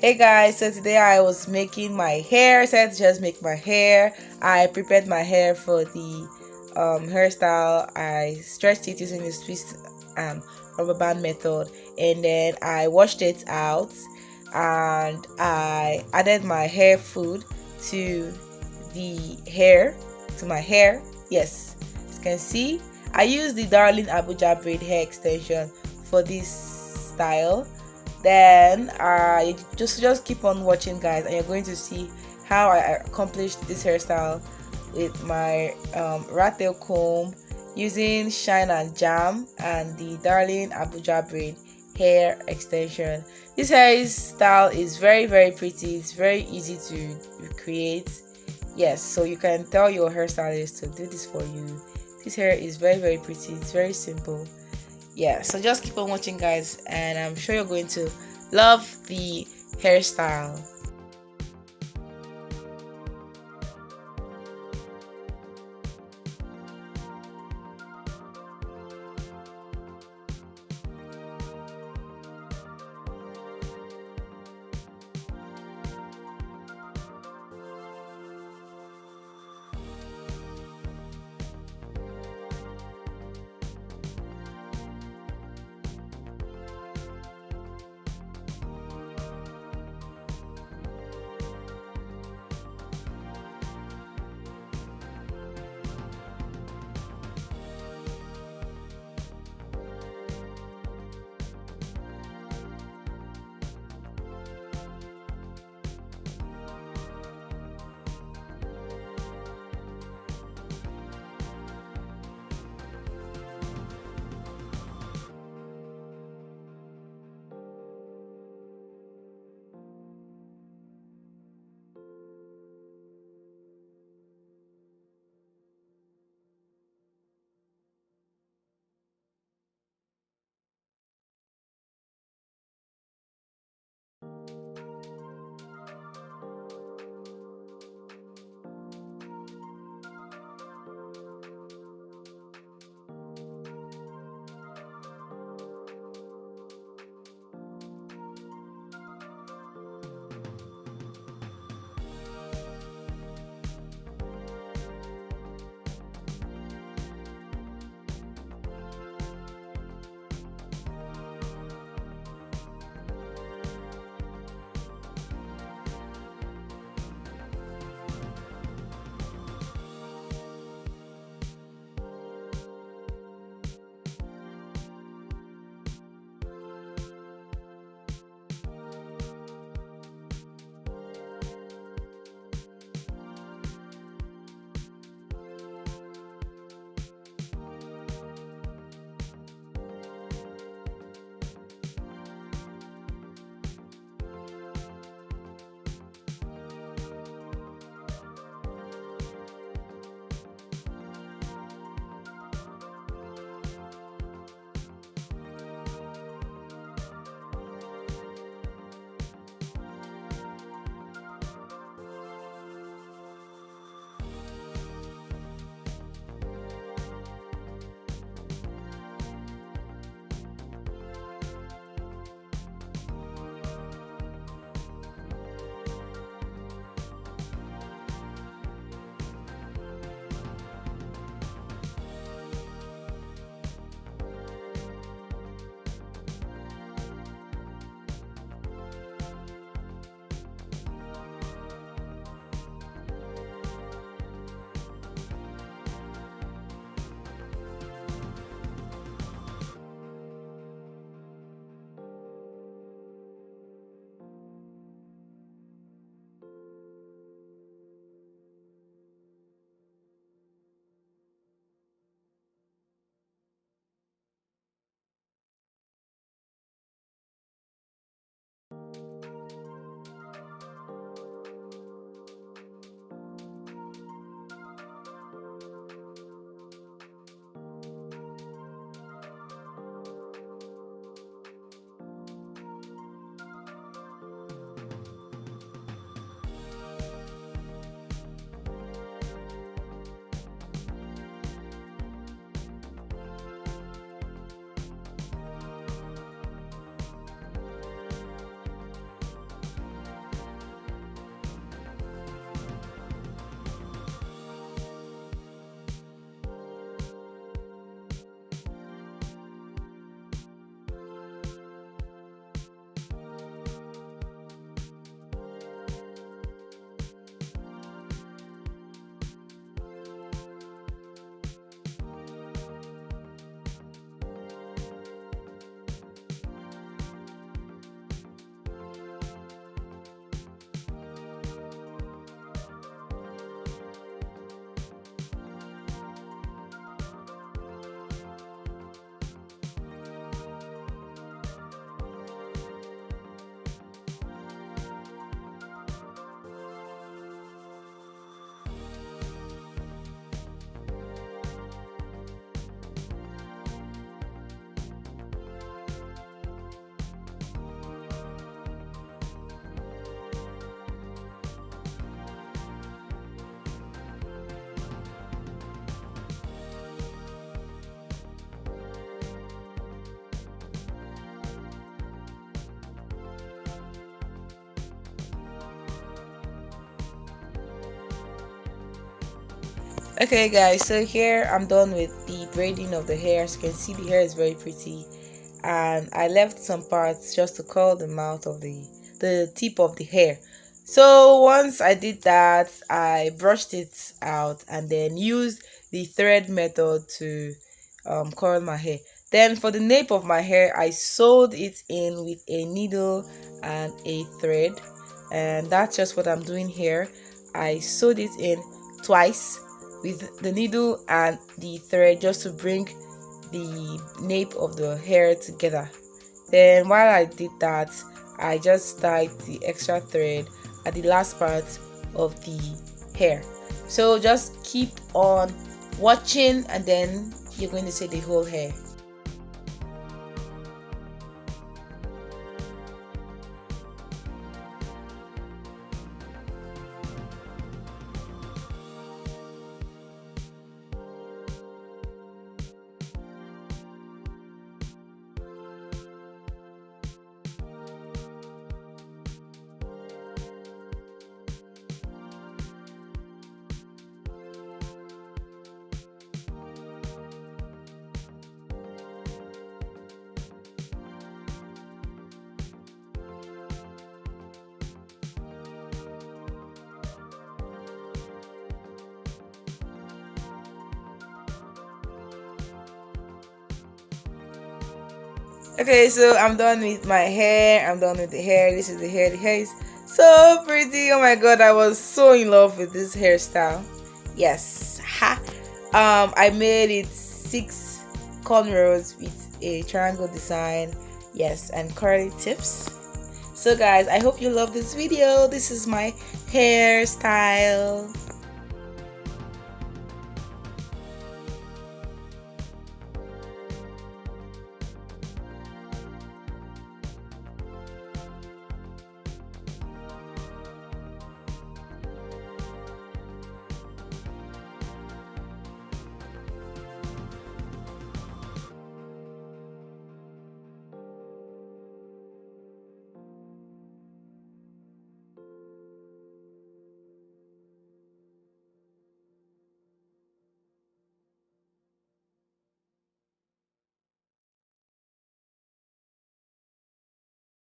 Hey guys, so today I was making my hair. So I said to just make my hair. I prepared my hair for the hairstyle. I stretched it using the twist rubber band method, and then I washed it out, and I added my hair food to the hair to my hair. Yes, as you can see, I used the Darling Abuja braid hair extension for this style. Then you just keep on watching, guys, and you're going to see how I accomplished this hairstyle with my rat tail comb, using shine and jam, and the Darling Abuja braid hair extension. This hairstyle is very pretty. It's very easy to create. Yes, so you can tell your hairstylist to do this for you. This hair is very pretty. It's very simple. Yeah, so just keep on watching, guys, and I'm sure you're going to love the hairstyle. Okay guys, so here I'm done with the braiding of the hair. As you can see, the hair is very pretty, and I left some parts just to curl the mouth of the tip of the hair. So once I did that, I brushed it out and then used the thread method to curl my hair. Then for the nape of my hair, I sewed it in with a needle and a thread, and that's just what I'm doing here. I sewed it in twice with the needle and the thread just to bring the nape of the hair together. Then while I did that, I just tied the extra thread at the last part of the hair. So just keep on watching and then you're going to see the whole hair. Okay, so I'm done with my hair. I'm done with the hair. This is the hair. The hair is so pretty. Oh my god, I was so in love with this hairstyle. Yes. Ha. I made it 6 cornrows with a triangle design. Yes, and curly tips. So guys, I hope you love this video. This is my hairstyle.